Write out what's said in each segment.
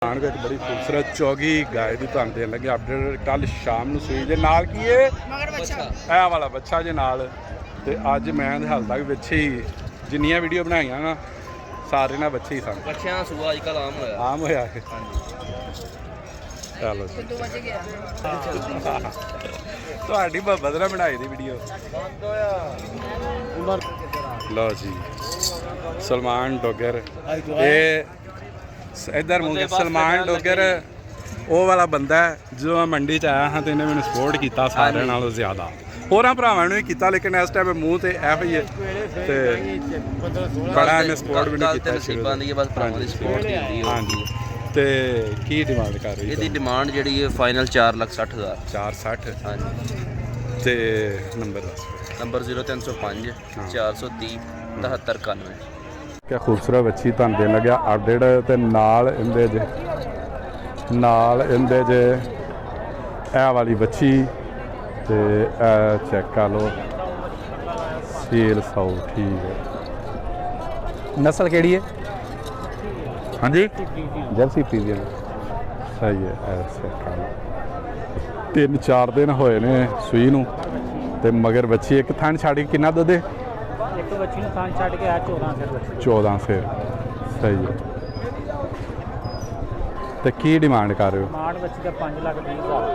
एक बड़ी खूबसूरत चौगी गाय की तुहानू देन लगे अपडेट। कल शाम ਨੂੰ ਸੂਈ ਦੇ ਨਾਲ ਕੀ ਏ ਇਹ ਵਾਲਾ ਬੱਚਾ ਜੇ ਨਾਲ। ਤੇ ਅੱਜ ਮੈਂ ਹਾਲ ਤੱਕ ਪਿੱਛੇ ਹੀ ਜਿੰਨੀਆਂ ਵੀਡੀਓ ਬਣਾਈਆਂ ਨਾ ਸਾਰੇ ਨਾਲ ਬੱਚੇ ਹੀ ਸਨ। ਬੱਚਿਆਂ ਦਾ ਸੂਆ ਅੱਜ ਕੱਲ ਆਮ ਹੋਇਆ ਹੈ। ਚਲੋ ਤੁਹਾਡੀ ਬੱਬਦ ਨਾਲ ਬਣਾਈ ਦੀ ਵੀਡੀਓ। ਲਓ ਜੀ ਸਲਮਾਨ ਡੋਗਰ ਇਹ इधर मुझे सलमान डोगर वो वाला बंदा है जो मंडी च आया हाँ तो इन्हें मैंने सपोर्ट किया सारे नालों ज़्यादा होरां भरावां ने भी किया लेकिन इस टाइम मूँह ते एफ ही है ते बड़ा इन्हें सपोर्ट भी नहीं किया। हाँ जी ते की डिमांड कर रही है? डिमांड जी फाइनल 4,60,000 460। हाँ जी ते नंबर नंबर 0305 430 7391। क्या खूबसूरत बच्ची तुहानू देन लग्या अपडेट ते नाल इंदे जे ए वाली बच्ची ते चेक कर लो सील 100 ठीक है। नस्ल केड़ी है? हाँ जी जर्सी पीजियन सही है। चेक कर लो 3-4 दिन होए ने सूई नूं ते मगर बच्ची एक थन छड़ के कितना दुध है? एक बच्ची ने थान छड़ के 14 सेर सही है। तो की डिमांड कर रहे हो? डिमांड बच्ची का 5,20,000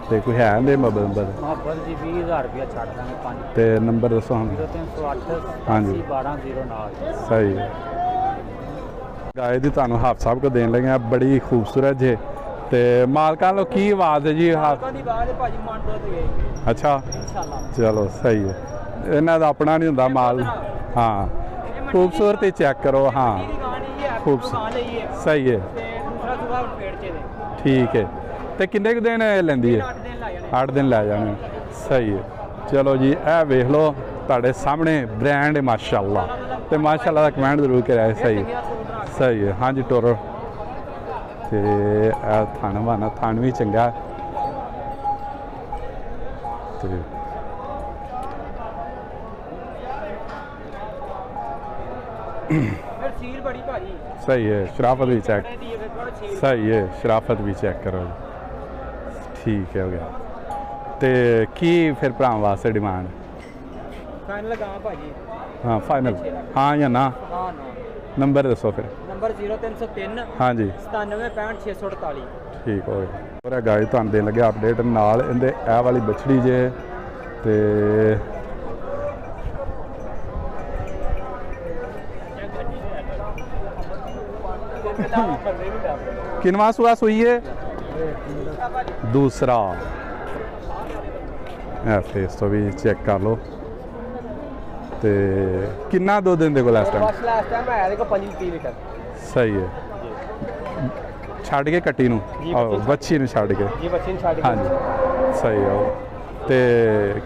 तो कोई है दे मोहब्बत मोहब्बत जी 20,000 रुपया छड़ देंगे 5 ते नंबर दसो हम। 0308 हाँ जी 1209 सही है। गाय दी तुहानू हाफ साहब को देन लगे बड़ी खूबसूरत जे ते मालकां लो की आवाज़ है जी? अच्छा चलो सही है। इन्हों का अपना नहीं होंदा माल। हाँ खूबसूरती चेक करो। हाँ खूबसूरत सही है ठीक है। तो किन्ने दिन लेंदी है? 8 दिन लै जाने सही है। चलो जी ए वेख लो तुहाडे सामने ब्रांड है माशाअल्लाह तो माशाअल्लाह का कमेंट जरूर कराए। सही है। हाँ जी टोरो ते थान बना थान भी चंगा ते सही है। शराफत भी चेक सही है। शराफत भी चेक करो ठीक है हो गया। तो की फिर भरा वास्ते डिमांड? हाँ फाइनल हाँ या ना? नंबर दसो फिर। नंबर 0303 हाँ जी 9765 648 ठीक हो गया। और गाय तुहानू देन लगे अपडेट नाल इहदे ए वाली बछड़ी जे ते किनवा सुआ सुई है? दूसरा फेस तो भी चेक कर लो ते किन्ना दो दिन दे को लास्ट टाइम सही है। छड़ के कट्टी नू बच्ची नू छड़ के हाँ जी सही है। ते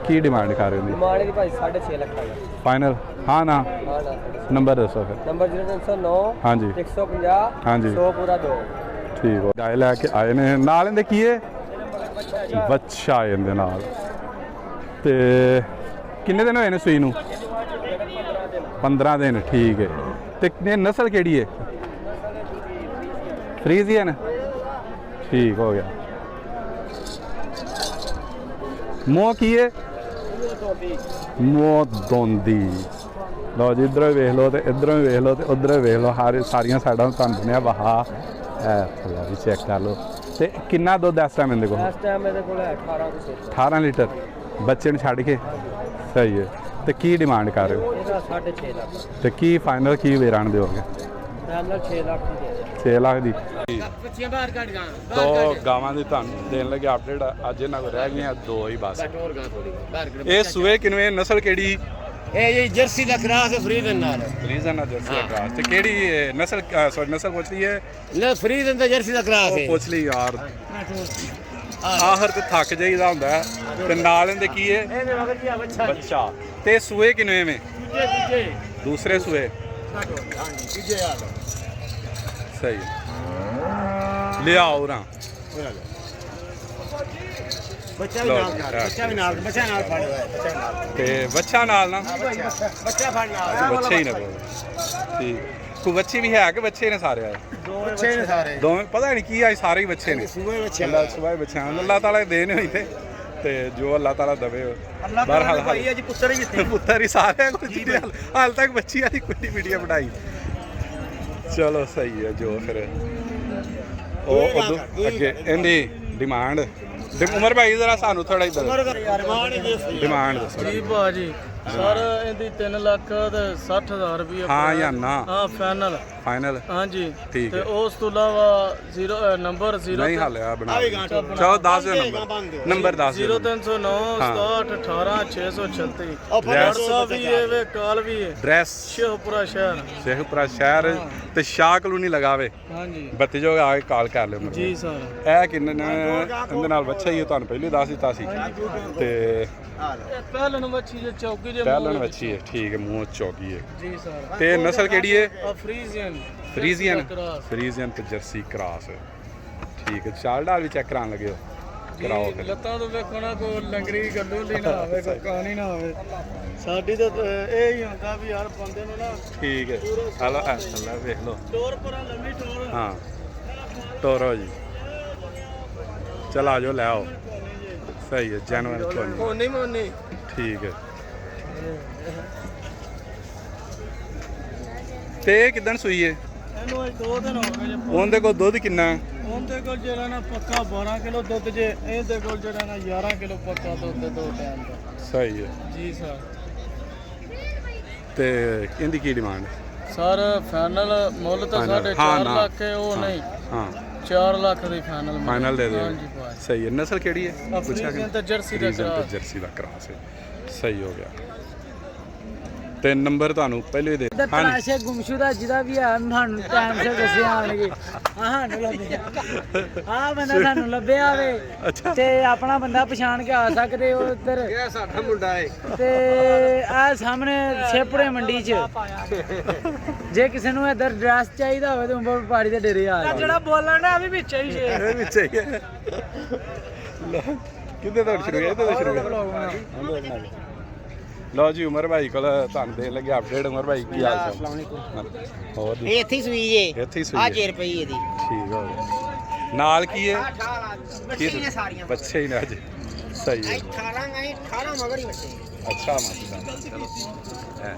की डिमांड कर रहे हो? 6.5 लाख फाइनल हाँ ना? नंबर दसो फिर। नंबर 0309 हाँ जी 150 हाँ जी 100 पूरा 2 ठीक हो। गाय लैके आए ने नाल इहदे की है? बच्चा इहदे नाल ते किन्ने दिन होए ने सूई नू? 15 दिन ठीक है। ते नस्ल केड़ी है? फ्रीजियन ठीक हो गया। मोह की है? मोह दोंदी। लो जी इधरों वेख लो तो इधरों वेख लो तो उधरों वेख लो हर सारिया साइडों तुहानू बनया बहा भी चेक कर लो। तो किन्ना दुध इस टाइम इहदे कोल? 18 लीटर बच्चे नूं छड्ड के सही है। तो की डिमांड कर रहे हो? 6.5 लाख तो की फाइनल की वेरान दोगे? 6 लाख 6 लाख की। तो गावां दी तुहानू देन लगे अपडेट अज इन्हां कोल रह गई 2 ही बस। ये सूए किनवे नस्ल केड़ी? ये जर्सी दा क्रॉस है फ्रीजन नाल। फ्रीजन दा जर्सी दा क्रॉस ते केड़ी नस्ल सॉरी नस्ल पूछ ली है? ले फ्रीजन दा जर्सी दा क्रॉस है। पूछ ली यार आखिर ते थक जाईदा हुंदा ते नाल इहदे की है? बच्चा ते सूए किनवे में? दूसरे सूए सही ले आओ ना बच्चा भी नाल ते बच्चा नाल ना बच्चा फड़ नाल बच्चे ही ना ठीक ਕੋਈ ਬੱਚੇ ਵੀ ਹੈ ਕਿ ਬੱਚੇ ਨੇ ਸਾਰੇ ਆਏ ਦੋ ਬੱਚੇ ਨੇ ਸਾਰੇ ਦੋਵੇਂ ਪਤਾ ਨਹੀਂ ਕੀ ਅੱਜ ਸਾਰੇ ਹੀ ਬੱਚੇ ਨੇ ਸੂਏ ਬੱਚੇ ਅੱਲਾ ਸੁਬਾਹ ਬੱਚਿਆਂ ਨੂੰ ਅੱਲਾਹ ਤਾਲਾ ਦੇਣ ਹੋਈ ਤੇ ਜੋ ਅੱਲਾਹ ਤਾਲਾ ਦਵੇ ਬਹਰਹਾਲ ਭਾਈ ਅੱਜ ਪੁੱਤਰ ਹੀ ਦਿੱਤੇ ਪੁੱਤਰ ਹੀ ਸਾਰੇ ਕੁਝ ਹਾਲ ਤੱਕ ਬੱਚੀ ਵਾਲੀ ਕੋਈ ਵੀਡੀਓ ਬਣਾਈ ਚਲੋ ਸਹੀ ਹੈ ਜੋ ਫਿਰ ਉਹ ਉਦੋਂ ਅੱਗੇ ਇਹਦੀ ਡਿਮਾਂਡ ਉਮਰ ਭਾਈ ਜ਼ਰਾ ਸਾਨੂੰ ਥੋੜਾ ਇਧਰ ਡਿਮਾਂਡ ਦੱਸੋ ਜੀ ਭਾਜੀ ਸਰ ਇਹਦੀ 3 ਲੱਖ ਤੇ 60,000 ਰੁਪਏ ਹਾਂ ਜਾਂ ਨਾ ਹਾਂ ਫਾਈਨਲ ਫਾਈਨਲ ਹਾਂਜੀ ਠੀਕ ਤੇ ਹੈ ਉਸ ਤੋਂ ਇਲਾਵਾ 0 ਨੰਬਰ 0 ਨਹੀਂ ਹਾਲਿਆ ਬਣਾ ਚਲੋ ਦੱਸ ਦਿਓ ਨੰਬਰ ਦੱਸ ਦਿਓ 0309 67 18 636 Yes. WhatsApp ਵੀ ਹੈ ਵੇ ਕਾਲ ਵੀ ਹੈ ਡਰੈਸ ਸ਼ੇਖਪੁਰਾ ਸ਼ਹਿਰ ਸ਼ੇਖਪੁਰਾ ਸ਼ਹਿਰ ਤੇ ਸ਼ਾਹ ਕਲੋਨੀ ਲਗਾਵੇ ਹਾਂਜੀ 32 ਜੋ ਆ ਕੇ ਕਾਲ ਕਰ ਲਿਓ ਮੇਰੇ ਜੀ ਸਰ ਇਹ ਕਿੰਨੇ ਨੇ ਇਹਦੇ ਨਾਲ ਬੱਚਾ ਹੀ ਹੈ, ਤੁਹਾਨੂੰ ਪਹਿਲੇ ਦੱਸ ਦਿੱਤਾ ਸੀ ਤੇ ਇਹ ਪਹਿਲਨ ਵੱਛੀ ਜੇ ਚੌਕੀ ਜੇ ਪਹਿਲਣ ਬੱਚੀ ਹੈ ਠੀਕ ਹੈ ਮੂੰਹ ਚੌਕੀ ਹੈ ਜੀ ਸਰ ਤੇ ਨਸਲ ਕਿਹੜੀ ਹੈ ਅਫਰੀਜ਼ੀਅਨ ਫਰੀਜ਼ੀਅਨ ਤੇ ਜਰਸੀ ਕ੍ਰਾਸ ਠੀਕ ਹੈ ਚਾਲ ਡਾਲ ਵੀ ਚੈੱਕ ਕਰਾਉਣ ਲੱਗੇ ਹੋ ਕਰਾਓ ਫਿਰ ਲੱਤਾਂ ਤੋਂ ਵੇਖੋ ਨਾ ਕੋਈ ਲੰਗਰੀ ਗੱਲੂ ਲਈ ਨਾ ਹੋਵੇ ਕੋਈ ਕਹਾਣੀ ਨਾ ਹੋਵੇ ਸਾਡੀ ਤਾਂ ਇਹ ਹੀ ਹੁੰਦਾ ਵੀ ਯਾਰ ਬੰਦੇ ਨੂੰ ਨਾ ਠੀਕ ਹੈ ਹਲੋ ਅੱਲਾ ਵੇਖ ਲਓ ਟੋਰ ਪਰਾਂ ਲੰਮੀ ਟੋਰ ਹਾਂ ਤੋਰੋ ਜੀ ਚਲ ਆ ਜਾਓ ਲੈ ਆਓ ਸਹੀ ਹੈ ਜਨਵਰ ਤੁਹਾਨੂੰ ਮੋਨੀ ਮੋਨੀ ਠੀਕ ਹੈ ਤੇ ਇਹ ਕਿਦਣ ਸੂਈ ਹੈ ਇਹਨੂੰ ਅੱਜ 2 ਦਿਨ ਹੋ ਗਏ ਜੇ ਉਹਦੇ ਕੋਲ ਦੁੱਧ ਕਿੰਨਾ ਹੈ ਉਹਦੇ ਕੋਲ ਜਿਹੜਾ ਨਾ ਪੱਕਾ 12 ਕਿਲੋ ਦੁੱਧ ਜੇ ਇਹਦੇ ਕੋਲ ਜਿਹੜਾ ਨਾ 11 ਕਿਲੋ ਪੱਕਾ ਦੁੱਧ 2 ਟਾਈਮ ਦਾ ਸਹੀ ਹੈ ਜੀ ਸਰ ਤੇ ਇਹਦੀ ਕੀ ਡਿਮਾਂਡ ਸਰ ਫਾਈਨਲ ਮੁੱਲ ਤਾਂ Final, 4.5 ਹਾਂ, ਨਾ। ਲੱਖ ਹੈ ਉਹ ਨਹੀਂ ਹਾਂ 4 ਲੱਖ ਦੀ ਫਾਈਨਲ ਫਾਈਨਲ ਦੇ ਦਿਓ ਹਾਂਜੀ ਭਾਈ ਸਹੀ ਹੈ ਨਸਲ ਕਿਹੜੀ ਹੈ ਅਫਰੀਜ਼ੀਅਨ ਤੇ ਜਰਸੀ ਦਾ ਫਰੀਜ਼ੀਅਨ ਤੇ ਕਰਾਸ ਜਰਸੀ ਦਾ ਕਰਾਸ ਹੈ ਸਹੀ ਹੋ ਗਿਆ ਤੇ ਨੰਬਰ ਤੁਹਾਨੂੰ ਪਹਿਲੇ ਦੇ ਹਾਂਜੀ ਤਰਾਸ਼ੇ ਗੁੰਮਸ਼ੁਦਾ ਜਿਹਦਾ ਵੀ ਆ ਸਾਨੂੰ ਟਾਈਮ ਸਿਰ ਦੱਸਿਆ ਆਣਗੇ ਸਾਨੂੰ ਲੱਭਿਆ ਆ ਬੰਦਾ ਸਾਨੂੰ ਲੱਭਿਆ ਵੇ ਅੱਛਾ ਤੇ ਆਪਣਾ ਬੰਦਾ ਪਛਾਣ ਕੇ ਆ ਸਕਦੇ ਹੋ ਉੱਧਰ ਇਹ ਸਾਡਾ ਮੁੰਡਾ ਹੈ ਤੇ ਆ ਸਾਹਮਣੇ ਛੇਪੜੇ ਮੰਡੀ 'ਚ ਜੇ ਕਿਸੇ ਨੂੰ ਇੱਧਰ ਡਰੈਸ ਚਾਹੀਦਾ ਹੋਵੇ ਤੇ ਉਮਰ ਪਹਾੜੀ ਦੇ ਡੇਰੇ ਆ ਜਾਓ ਜਿਹੜਾ ਬੋਲਣ ਦਾ ਵੀ ਵਿੱਚ ਹੀ ਛੇ ਇਹ ਵਿੱਚ ਹੀ ਹੈ ਕਿੱਦੇ ਤੋਂ ਸ਼ੁਰੂ ਹੋਇਆ ਇਹਦੇ ਤੋਂ ਸ਼ੁਰੂ ਹੋਇਆ ਲਓ ਜੀ ਉਮਰ ਭਾਈ ਕੋਲ ਤੁਹਾਨੂੰ ਦੇਣ ਲੱਗੇ ਅਪਡੇਟ ਉਮਰ ਭਾਈ ਕੀ ਹਾਲ ਚਾਲ ਹੋਰ ਜੀ ਇਹ ਇੱਥੇ ਹੀ ਸੂਈ ਜੇ ਇੱਥੇ ਹੀ ਸੂਈ ਆ ਹੈ। 6 ਰੁਪਏ ਇਹਦੀ ਠੀਕ ਹੋ ਗਿਆ ਨਾਲ ਕੀ ਹੈ ਬੱਚੇ ਹੀ ਨੇ ਸਾਰੀਆਂ ਬੱਚੇ ਹੀ ਨੇ ਅੱਜ ਸਹੀ ਹੈ 18 ਗਏ 18 ਮਗਰ ਹੀ ਬੱਚੇ ਅੱਛਾ ਮਾਸ਼ਾਅੱਲਾ ਚਲੋ ਹੈ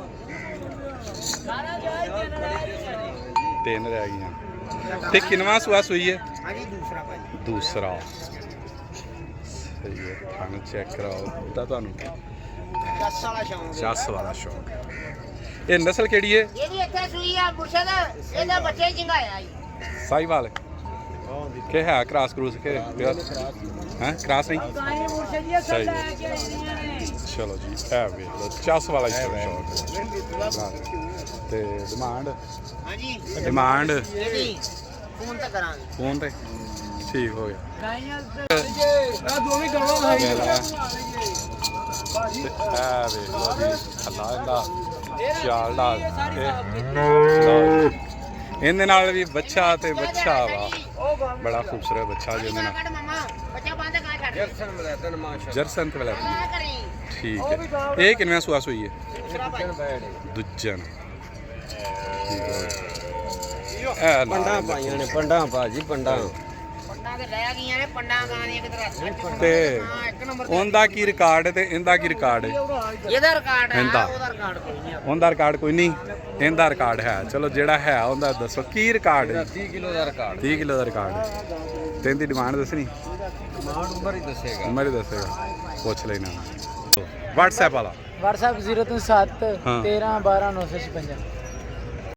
ਤਿੰਨ ਰਹਿ ਗਈਆਂ ਤੇ ਕਿੰਨਵਾਂ ਸੂਆ ਸੂਈ ਹੈ ਹਾਂਜੀ ਦੂਸਰਾ ਭਾਈ ਦੂਸਰਾ ਸਹੀ ਹੈ ਖਾਣਾ ਚੈੱਕ ਕਰਾਓ ਤਾਂ ਤੁਹਾਨੂੰ 10 ਵਾਲਾ ਸ਼ੌਂਕ ਜੱਸ ਵਾਲਾ ਸ਼ੌਕ ਇਹ ਨਸਲ ਕਿਹੜੀ ਹੈ ਇਹਦੀ ਇੱਥੇ ਸੂਈ ਆ ਮੁਰਸ਼ਦ ਇਹਦਾ ਬੱਚੇ ਹੀ ਚੰਗਾਇਆ ਜੀ ਸਾਈਵਾਲ ਕਿ ਹੈ ਕ੍ਰਾਸ ਕਰੂਸ ਕੇ ਹੈ ਕ੍ਰਾਸ ਨਹੀਂ ਕਾਹੇ ਮੁਰਸ਼ਦੀਆ ਸਹੀ ਕੱਲਾ ਹੈ। ਕੇ ਆਈਆਂ ਨੇ ਚਲੋ ਜੀ ਇਹ ਵੇਖ ਲਓ ਜੱਸ ਵਾਲਾ ਸ਼ੌਕ ਤੇ ਡਿਮਾਂਡ ਹਾਂਜੀ ਡਿਮਾਂਡ ਇਹਦੀ ਫੋਨ ਤਾਂ ਕਰਾਂਗੇ ਫੋਨ ਤੇ ਠੀਕ ਹੋ ਗਿਆ ਗਾਈਆਂ ਆ ਦੋਵੇਂ ਗਾਵਾਂ ਤੇ ਇਹ ਵੇਖ ਲਓ ਜੀ ਅੱਲਾ ਇਹਦਾ ਚਾਲ ਦਾ ਇਹਦੇ ਨਾਲ ਵੀ ਬੱਚਾ ਤੇ ਬੱਚਾ ਵਾ ਬੜਾ ਖੂਬਸੂਰਤ ਬੱਚਾ ਜਿਹਦੇ ਨਾਲ ਕੱਢ ਮਮਾ ਬੱਚਾ ਬੰਦ ਕਾ ਛੱਡ ਜਰਸਨ ਮਲੈਤਨ ਮਾਸ਼ਾ ਜਰਸਨ ਤੇ ਵਾਲਾ ਆ ਕਰੀ ਠੀਕ ਹੈ ਇਹ ਕਿੰਨਵਾਂ ਸੂਆ ਸੂਈ ਹੈ ਦੂਸਰਾ ਭਾਈ ਦੂਜਨ ਇਹ ਪੰਡਾ ਪਾਈਆਂ ਨੇ ਪੰਡਾ ਭਾਜੀ ਪੰਡਾ ਪੰਡਾਂ ਤੇ ਰਹਿ ਗਈਆਂ ਨੇ ਪੰਡਾਂ ਗਾਣੀਆਂ ਕਿਤੇ ਰੱਖ ਤੇ ਹਾਂ ਇੱਕ ਨੰਬਰ ਉਹਦਾ ਕੀ ਰਿਕਾਰਡ ਹੈ ਤੇ ਇਹਦਾ ਕੀ ਰਿਕਾਰਡ ਹੈ ਇਹਦਾ ਰਿਕਾਰਡ ਹੈ ਇਹਦਾ। ਉਹਦਾ ਰਿਕਾਰਡ ਕੋਈ ਨਹੀਂ ਉਹਦਾ ਰਿਕਾਰਡ ਕੋਈ ਨਹੀਂ ਇਹਦਾ ਰਿਕਾਰਡ ਹੈ ਚਲੋ ਜਿਹੜਾ ਹੈ ਉਹਦਾ ਦੱਸੋ ਕੀ ਰਿਕਾਰਡ ਹੈ 30 ਕਿਲੋ ਦਾ ਰਿਕਾਰਡ 30 ਕਿਲੋ ਦਾ ਰਿਕਾਰਡ ਹੈ ਤੇ ਇਹਦੀ ਡਿਮਾਂਡ ਦੱਸਣੀ ਮਾਨ ਉਮਰ ਹੀ ਦੱਸੇਗਾ ਉਮਰ ਹੀ ਦੱਸੇਗਾ ਪੁੱਛ ਲੈਣਾ WhatsApp ਵਾਲਾ WhatsApp 0 ਤੋਂ 7 ਹਾਂ। 13 12 956